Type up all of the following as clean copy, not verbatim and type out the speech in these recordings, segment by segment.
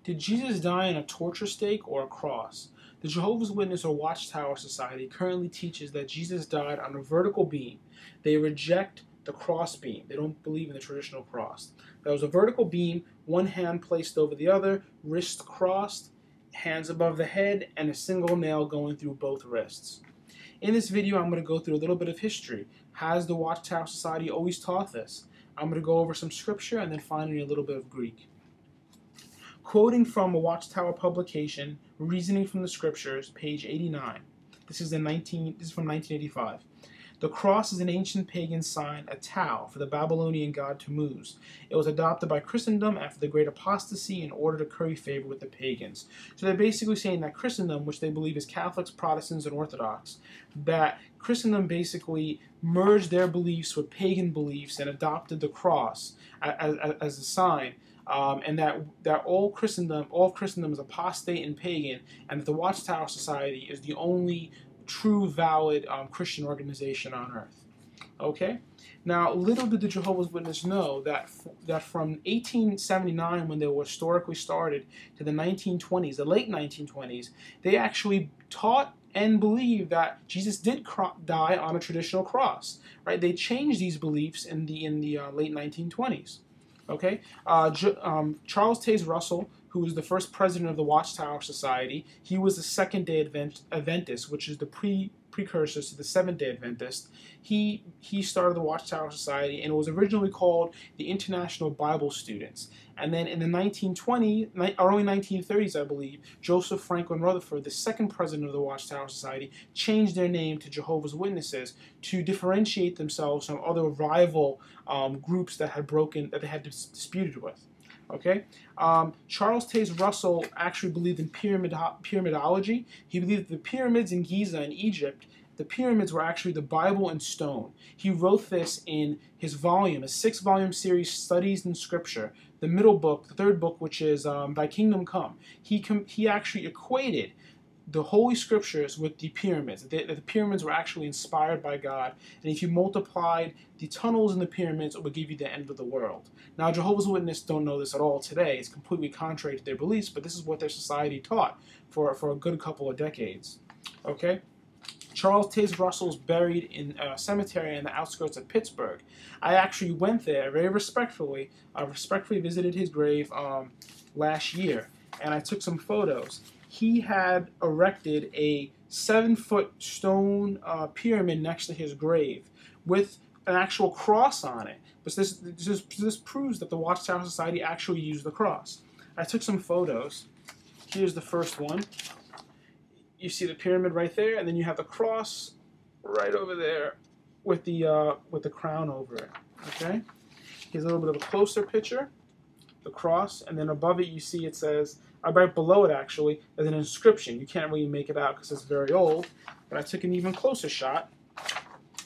Did Jesus die on a torture stake or a cross? The Jehovah's Witness or Watchtower Society currently teaches that Jesus died on a vertical beam. They reject the cross beam. They don't believe in the traditional cross. That was a vertical beam, one hand placed over the other, wrists crossed, hands above the head, and a single nail going through both wrists. In this video, I'm going to go through a little bit of history. Has the Watchtower Society always taught this? I'm going to go over some scripture and then finally a little bit of Greek. Quoting from a Watchtower publication, Reasoning from the Scriptures, page 89. This is from 1985. The cross is an ancient pagan sign, a tau, for the Babylonian god Tammuz. It was adopted by Christendom after the Great Apostasy in order to curry favor with the pagans. So they're basically saying that Christendom, which they believe is Catholics, Protestants, and Orthodox, that Christendom basically merged their beliefs with pagan beliefs and adopted the cross as a sign. And that all Christendom is apostate and pagan, and that the Watchtower Society is the only true, valid Christian organization on earth. Okay? Now, little did the Jehovah's Witnesses know that from 1879, when they were historically started, to the 1920s, the late 1920s, they actually taught and believed that Jesus did die on a traditional cross. Right? They changed these beliefs in the late 1920s. Okay, Charles Taze Russell, who was the first president of the Watchtower Society, he was the Second-day Adventist, which is the precursors to the Seventh-day Adventist. He started the Watchtower Society, and it was originally called the International Bible Students. And then in the early 1930s, I believe, Joseph Franklin Rutherford, the second president of the Watchtower Society, changed their name to Jehovah's Witnesses to differentiate themselves from other rival groups that they had disputed with. Okay, Charles Taze Russell actually believed in pyramidology. He believed that the pyramids in Giza in Egypt, the pyramids were actually the Bible in stone. He wrote this in his volume, a 6-volume series, Studies in Scripture. The middle book, the third book, which is Thy Kingdom Come. He actually equated the Holy Scriptures with the pyramids. The pyramids were actually inspired by God, and if you multiplied the tunnels in the pyramids, it would give you the end of the world. Now, Jehovah's Witnesses don't know this at all today. It's completely contrary to their beliefs, but this is what their society taught for a good couple of decades. Okay? Charles Taze Russell is buried in a cemetery in the outskirts of Pittsburgh. I actually went there very respectfully. I respectfully visited his grave last year, and I took some photos. He had erected a 7-foot stone pyramid next to his grave with an actual cross on it. But this proves that the Watchtower Society actually used the cross. I took some photos. Here's the first one. You see the pyramid right there, and then you have the cross right over there with the crown over it. Okay. Here's a little bit of a closer picture. The cross, and then above it you see it says, right below it actually, there's an inscription. You can't really make it out because it's very old, but I took an even closer shot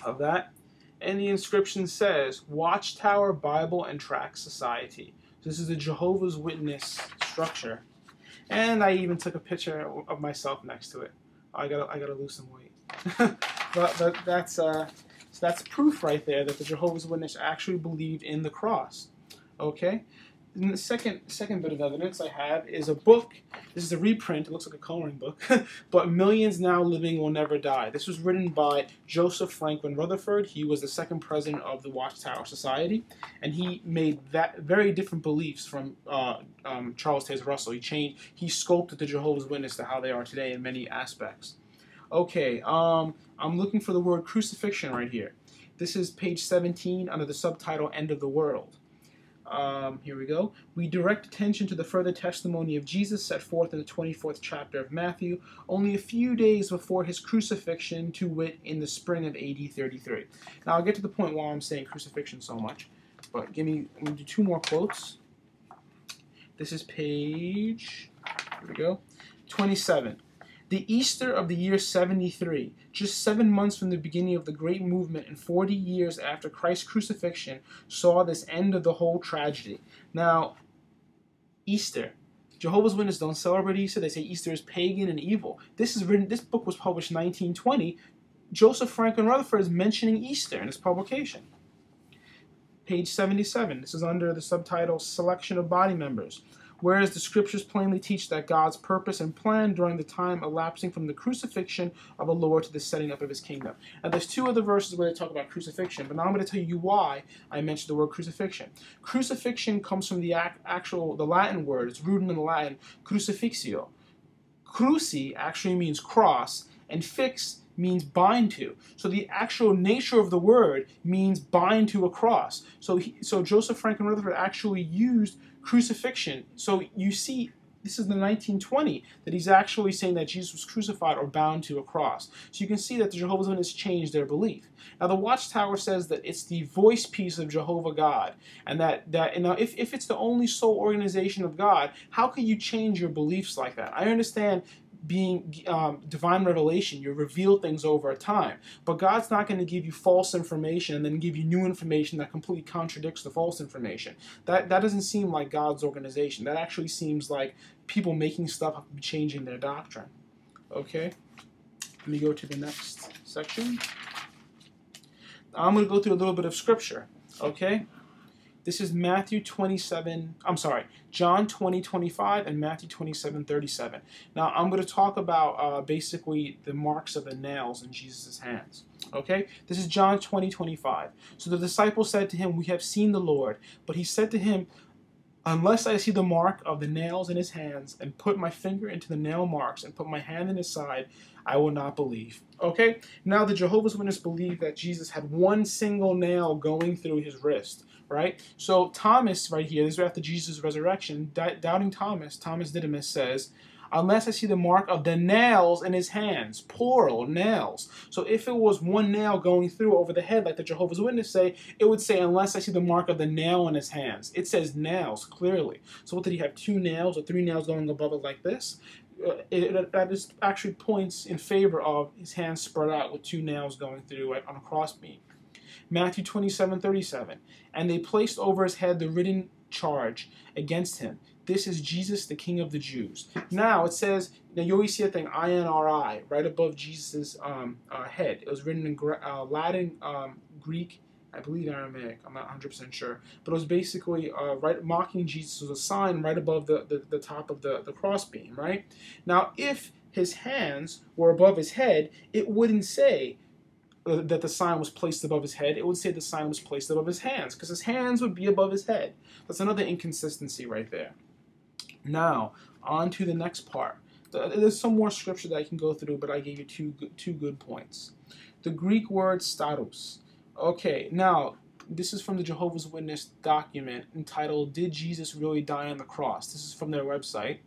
of that, and the inscription says, Watchtower Bible and Tract Society. This is a Jehovah's Witness structure, and I even took a picture of myself next to it. I gotta lose some weight, but that's proof right there that the Jehovah's Witness actually believed in the cross. Okay. And the second bit of evidence I have is a book. This is a reprint. It looks like a coloring book. But Millions Now Living Will Never Die. This was written by Joseph Franklin Rutherford. He was the second president of the Watchtower Society. And he made very different beliefs from Charles Taze Russell. He sculpted the Jehovah's Witness to how they are today in many aspects. Okay, I'm looking for the word crucifixion right here. This is page 17 under the subtitle End of the World. Here we go. We direct attention to the further testimony of Jesus set forth in the 24th chapter of Matthew, only a few days before his crucifixion, to wit, in the spring of AD 33. Now, I'll get to the point why I'm saying crucifixion so much, but I'm going to do 2 more quotes. This is page, here we go, 27. The Easter of the year 73, just 7 months from the beginning of the great movement and 40 years after Christ's crucifixion, saw this end of the whole tragedy. Now, Easter. Jehovah's Witnesses don't celebrate Easter. They say Easter is pagan and evil. This book was published in 1920. Joseph Franklin Rutherford is mentioning Easter in his publication. Page 77. This is under the subtitle Selection of Body Members. whereas the scriptures plainly teach that God's purpose and plan during the time elapsing from the crucifixion of the Lord to the setting up of his kingdom. Now, there's two other verses where they talk about crucifixion, but now I'm going to tell you why I mentioned the word crucifixion. Crucifixion comes from the Latin word. It's rooted in the Latin crucifixio. Cruci actually means cross, and fix means bind to. So the actual nature of the word means bind to a cross. So Joseph Franklin Rutherford actually used crucifixion. So you see, this is the 1920 that he's actually saying that Jesus was crucified or bound to a cross. So you can see that the Jehovah's Witnesses changed their belief. Now the Watchtower says that it's the voice piece of Jehovah God, and that if it's the only sole organization of God, how can you change your beliefs like that? I understand being divine revelation, you reveal things over time, but God's not going to give you false information and then give you new information that completely contradicts the false information. That doesn't seem like God's organization. That actually seems like people making stuff up and changing their doctrine. Okay, let me go to the next section. I'm going to go through a little bit of scripture. Okay, this is John 20:25 and Matthew 27:37. Now, I'm going to talk about basically the marks of the nails in Jesus' hands. Okay? This is John 20:25. So the disciples said to him, "We have seen the Lord." But he said to him, "Unless I see the mark of the nails in his hands, and put my finger into the nail marks, and put my hand in his side, I will not believe." Okay? Now, the Jehovah's Witnesses believe that Jesus had one single nail going through his wrist. Right? So Thomas right here, this is after Jesus' resurrection, doubting Thomas Didymus says, "Unless I see the mark of the nails in his hands," plural, nails. So if it was one nail going through over the head, like the Jehovah's Witnesses say, it would say, "Unless I see the mark of the nail in his hands." It says nails, clearly. So what did he have, 2 nails or 3 nails going above it like this? That actually points in favor of his hands spread out with 2 nails going through it on a crossbeam. Matthew 27:37, "And they placed over his head the written charge against him. This is Jesus, the King of the Jews." Now it says, now you always see a thing, INRI, right above Jesus' head. It was written in Latin, Greek, I believe Aramaic, I'm not 100% sure. But it was basically right, mocking Jesus was a sign right above the top of the crossbeam, right? Now if his hands were above his head, it wouldn't say that the sign was placed above his head. It would say the sign was placed above his hands, because his hands would be above his head. That's another inconsistency right there. Now, on to the next part. There's some more scripture that I can go through, but I gave you two good points. The Greek word status. Okay, now, this is from the Jehovah's Witness document entitled, "Did Jesus Really Die on the Cross?" This is from their website.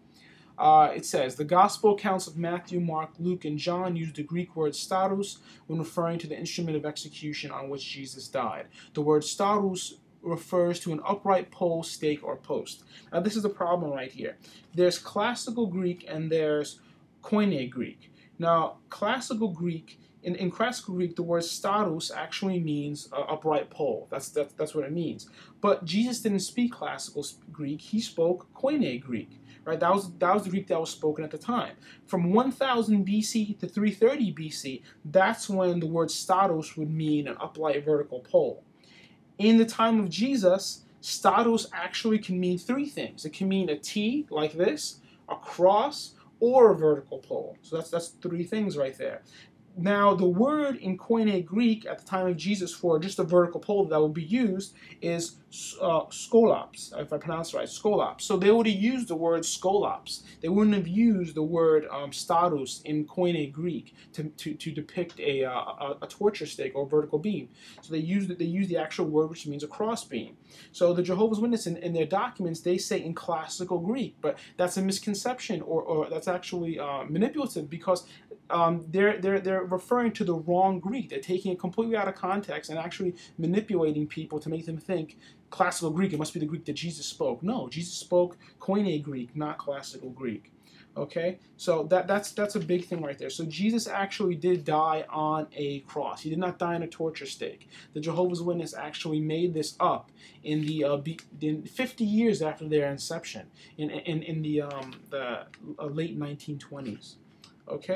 It says, "The Gospel accounts of Matthew, Mark, Luke, and John use the Greek word status when referring to the instrument of execution on which Jesus died. The word status refers to an upright pole, stake, or post." Now, this is the problem right here. There's classical Greek and there's Koine Greek. Now, classical Greek, in classical Greek, the word status actually means upright pole. That's what it means. But Jesus didn't speak classical Greek. He spoke Koine Greek. Right, that was the Greek that was spoken at the time. From 1000 BC to 330 BC, that's when the word status would mean an upright vertical pole. In the time of Jesus, status actually can mean 3 things. It can mean a T, like this, a cross, or a vertical pole. So that's 3 things right there. Now, the word in Koine Greek at the time of Jesus for just a vertical pole that would be used is skolops, if I pronounce it right, skolops. So they would have used the word skolops. They wouldn't have used the word status in Koine Greek to depict a torture stake or vertical beam. So they used the actual word, which means a cross beam. So the Jehovah's Witnesses in their documents, they say in classical Greek, but that's a misconception, or that's actually manipulative, because they're referring to the wrong Greek. They're taking it completely out of context and actually manipulating people to make them think classical Greek, it must be the Greek that Jesus spoke. No, Jesus spoke Koine Greek, not classical Greek. Okay, so that's a big thing right there. So Jesus actually did die on a cross. He did not die on a torture stake. The Jehovah's Witness actually made this up in the 50 years after their inception, in the late 1920s. Okay.